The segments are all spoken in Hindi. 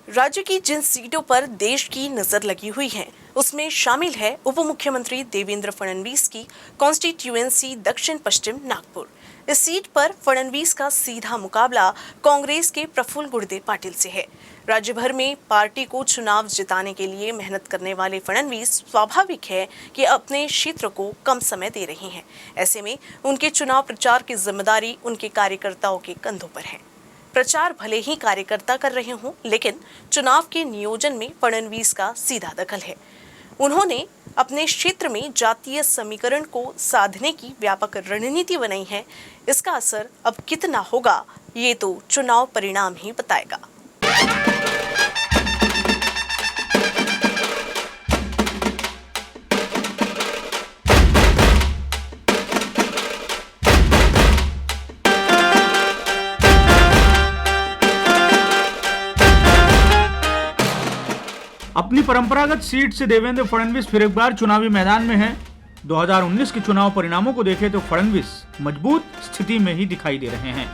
राज्य की जिन सीटों पर देश की नजर लगी हुई है उसमें शामिल है उप मुख्यमंत्री देवेंद्र फडणवीस की कॉन्स्टिट्यूएंसी दक्षिण पश्चिम नागपुर। इस सीट पर फडणवीस का सीधा मुकाबला कांग्रेस के प्रफुल्ल गुर्दे पाटिल से है। राज्य भर में पार्टी को चुनाव जिताने के लिए मेहनत करने वाले फडणवीस स्वाभाविक है कि अपने क्षेत्र को कम समय दे रहे हैं। ऐसे में उनके चुनाव प्रचार की जिम्मेदारी उनके कार्यकर्ताओं के कंधों पर है। प्रचार भले ही कार्यकर्ता कर रहे हों, लेकिन चुनाव के नियोजन में फडणवीस का सीधा दखल है। उन्होंने अपने क्षेत्र में जातीय समीकरण को साधने की व्यापक रणनीति बनाई है। इसका असर अब कितना होगा, ये तो चुनाव परिणाम ही बताएगा। अपनी परंपरागत सीट से देवेंद्र फडणवीस फिर एक बार चुनावी मैदान में हैं। 2019 के चुनाव परिणामों को देखें तो फडणवीस मजबूत स्थिति में ही दिखाई दे रहे हैं।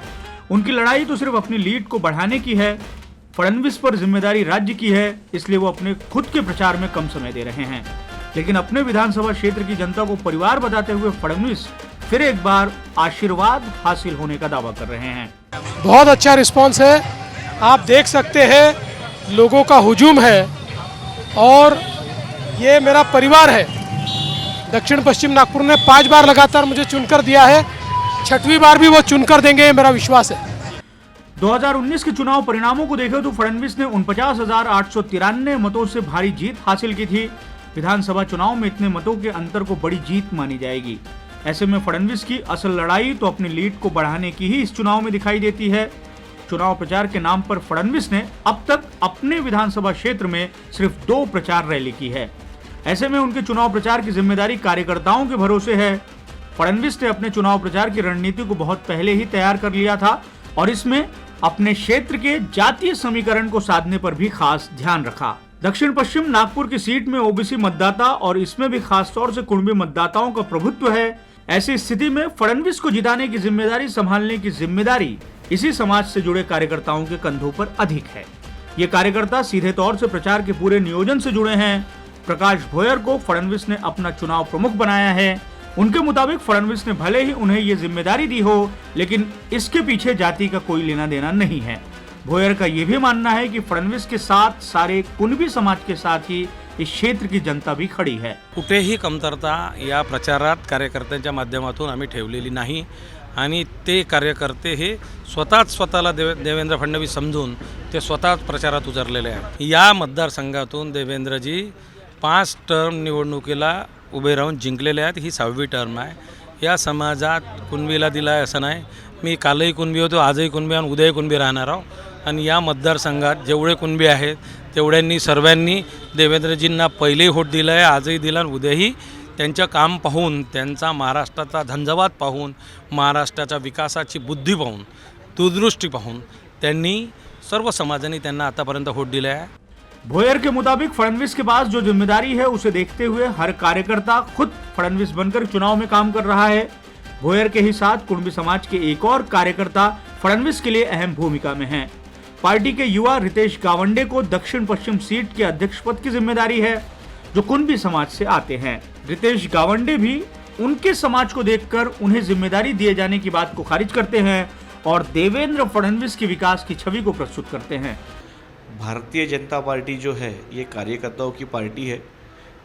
उनकी लड़ाई तो सिर्फ अपनी लीड को बढ़ाने की है। फडणवीस पर जिम्मेदारी राज्य की है, इसलिए वो अपने खुद के प्रचार में कम समय दे रहे हैं। लेकिन अपने विधानसभा क्षेत्र की जनता को परिवार बताते हुए फडणवीस फिर एक बार आशीर्वाद हासिल होने का दावा कर रहे हैं। बहुत अच्छा रिस्पॉन्स है, आप देख सकते हैं लोगों का हुजूम है और ये मेरा परिवार है। दक्षिण पश्चिम नागपुर ने 5 बार लगातार मुझे चुनकर दिया है, 6वीं बार भी वो चुनकर देंगे, ये मेरा विश्वास है। 2019 के चुनाव परिणामों को देखें तो फडणवीस ने 49,893 मतों से भारी जीत हासिल की थी। विधानसभा चुनाव में इतने मतों के अंतर को बड़ी जीत मानी जाएगी। ऐसे में फडणवीस की असल लड़ाई तो अपनी लीड को बढ़ाने की ही इस चुनाव में दिखाई देती है। चुनाव प्रचार के नाम पर फडणवीस ने अब तक अपने विधानसभा क्षेत्र में सिर्फ 2 प्रचार रैली की है। ऐसे में उनके चुनाव प्रचार की जिम्मेदारी कार्यकर्ताओं के भरोसे है। फडणवीस ने अपने चुनाव प्रचार की रणनीति को बहुत पहले ही तैयार कर लिया था और इसमें अपने क्षेत्र के जातीय समीकरण को साधने पर भी खास ध्यान रखा। दक्षिण पश्चिम नागपुर की सीट में ओबीसी मतदाता और इसमें भी खासतौर से कुणबी मतदाताओं का प्रभुत्व है। ऐसी स्थिति में फडणवीस को जिताने की जिम्मेदारी संभालने की जिम्मेदारी इसी समाज से जुड़े कार्यकर्ताओं के कंधों पर अधिक है। ये कार्यकर्ता सीधे तौर से प्रचार के पूरे नियोजन से जुड़े हैं। प्रकाश भोयर को फडणवीस ने अपना चुनाव प्रमुख बनाया है। उनके मुताबिक फडणवीस ने भले ही उन्हें ये जिम्मेदारी दी हो, लेकिन इसके पीछे जाति का कोई लेना देना नहीं है। भोयर का ये भी मानना है कि फडणवीस के साथ सारे कुणबी समाज के साथ ही इस क्षेत्र की जनता भी खड़ी है। कुठेही कमतरता या प्रचारात कार्यकर्त्यांच्या माध्यमातून आम्ही ठेवलेली नाही आणि ते कार्यकर्ते हे स्वतःला देवेंद्र फडणवीस समजून ते स्वतःच प्रचारात उतरलेले आहेत। या मतदारसंघातून देवेंद्रजी 5 टर्म निवडणुकीला उभे राहून जिंकलेले आहेत। ही 6वी टर्म आहे। या समाजात कुणबीला दिला आहे असं नाही। मी कालही कुणबी होतो, आजही कुणबी आणि उद्याही कुणबी राहणार आहो आणि या मतदारसंघात जेवढे कुणबी आहेत तेवढ्यांनी सर्वांनी देवेंद्रजींना पहिलेही वोट दिलं आहे, आजही दिलं आणि उद्याही त्यांचं काम पाहून, त्यांचा महाराष्ट्राचा झंझावात पाहून, महाराष्ट्राच्या विकासाची बुद्धी पाहून, दूरदृष्टी पाहून त्यांनी सर्व समाजांनी त्यांना आतापर्यंत वोट दिले आहे। भोयर के मुताबिक फडणवीस के पास जो जिम्मेदारी है उसे देखते हुए हर कार्यकर्ता खुद फडणवीस बनकर चुनाव में काम कर रहा है। भोयर के ही साथ कुणबी समाज के एक और कार्यकर्ता फडणवीस के लिए अहम भूमिका में हैं। पार्टी के युवा रितेश गावंडे को दक्षिण पश्चिम सीट के अध्यक्ष पद की जिम्मेदारी है, जो कुणबी समाज से आते हैं। रितेश गावंडे भी उनके समाज को देखकर उन्हें जिम्मेदारी दिए जाने की बात को खारिज करते हैं और देवेंद्र फडणवीस की विकास की छवि को प्रस्तुत करते हैं। भारतीय जनता पार्टी जो है ये कार्यकर्ताओं की पार्टी है।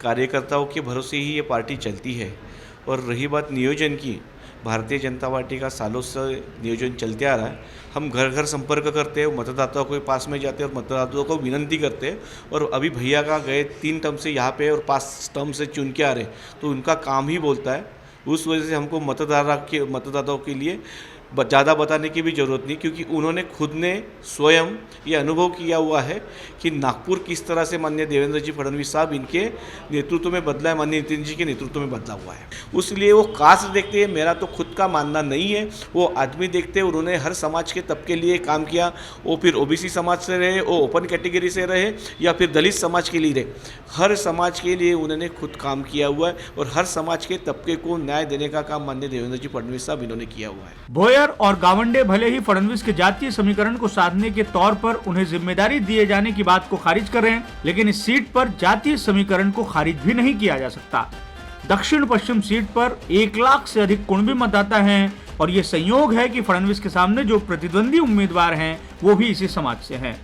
कार्यकर्ताओं के भरोसे ही ये पार्टी चलती है। और रही बात नियोजन की, भारतीय जनता पार्टी का सालों से नियोजन चलते आ रहा है। हम घर घर संपर्क करते हैं, मतदाताओं के पास में जाते हैं और मतदाताओं को विनंती करते हैं। और अभी भैया का गए 3 टर्म से यहाँ पे और 5 टर्म से चुन के आ रहे, तो उनका काम ही बोलता है। उस वजह से हमको मतदाताओं के लिए ज़्यादा बताने की भी ज़रूरत नहीं, क्योंकि उन्होंने खुद ने स्वयं ये अनुभव किया हुआ है कि नागपुर किस तरह से माननीय देवेंद्र जी फडणवीस साहब इनके नेतृत्व में बदला है, माननीय नितिन जी के नेतृत्व में बदला हुआ है। उसलिए वो कास्ट देखते हैं, मेरा तो खुद का मानना नहीं है, वो आदमी देखते हैं। उन्होंने हर समाज के तबके लिए काम किया, वो फिर ओबीसी समाज से रहे, वो ओपन कैटेगरी से रहे या फिर दलित समाज के लिए रहे, हर समाज के लिए उन्होंने खुद काम किया हुआ है और हर समाज के तबके को न्याय देने का काम माननीय देवेंद्र जी फडणवीस साहब इन्होंने किया हुआ है। भोयर और गावंडे भले ही फडणवीस के जातीय समीकरण को साधने के तौर पर उन्हें जिम्मेदारी दिए जाने की बात को खारिज कर रहे हैं, लेकिन इस सीट पर जातीय समीकरण को खारिज भी नहीं किया जा सकता। दक्षिण पश्चिम सीट पर 1 लाख से अधिक कुणबी मतदाता हैं और ये संयोग है कि फडणवीस के सामने जो प्रतिद्वंदी उम्मीदवार हैं वो भी इसी समाज से हैं।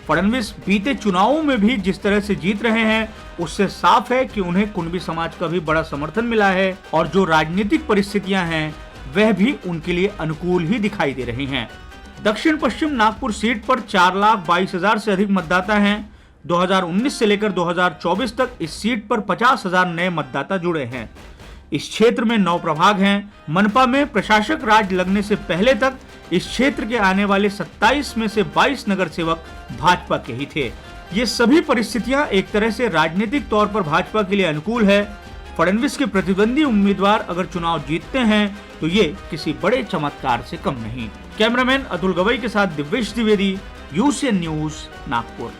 फडणवीस बीते चुनावों में भी जिस तरह से जीत रहे हैं उससे साफ है कि उन्हें कुणबी समाज का भी बड़ा समर्थन मिला है और जो राजनीतिक परिस्थितियां हैं वह भी उनके लिए अनुकूल ही दिखाई दे रही हैं। दक्षिण पश्चिम नागपुर सीट पर 4,22,000 से अधिक मतदाता हैं। 2019 से लेकर 2024 तक इस सीट पर 50,000 नए मतदाता जुड़े हैं। इस क्षेत्र में 9 प्रभाग हैं। मनपा में प्रशासक राज लगने से पहले तक इस क्षेत्र के आने वाले 27 में से 22 नगर सेवक भाजपा के ही थे। ये सभी परिस्थितियां एक तरह से राजनीतिक तौर पर भाजपा के लिए अनुकूल है। फडणवीस के प्रतिद्वंदी उम्मीदवार अगर चुनाव जीतते हैं तो ये किसी बड़े चमत्कार से कम नहीं। कैमरामैन अतुल गवई के साथ दिव्येश द्विवेदी, यूसीएन न्यूज, नागपुर।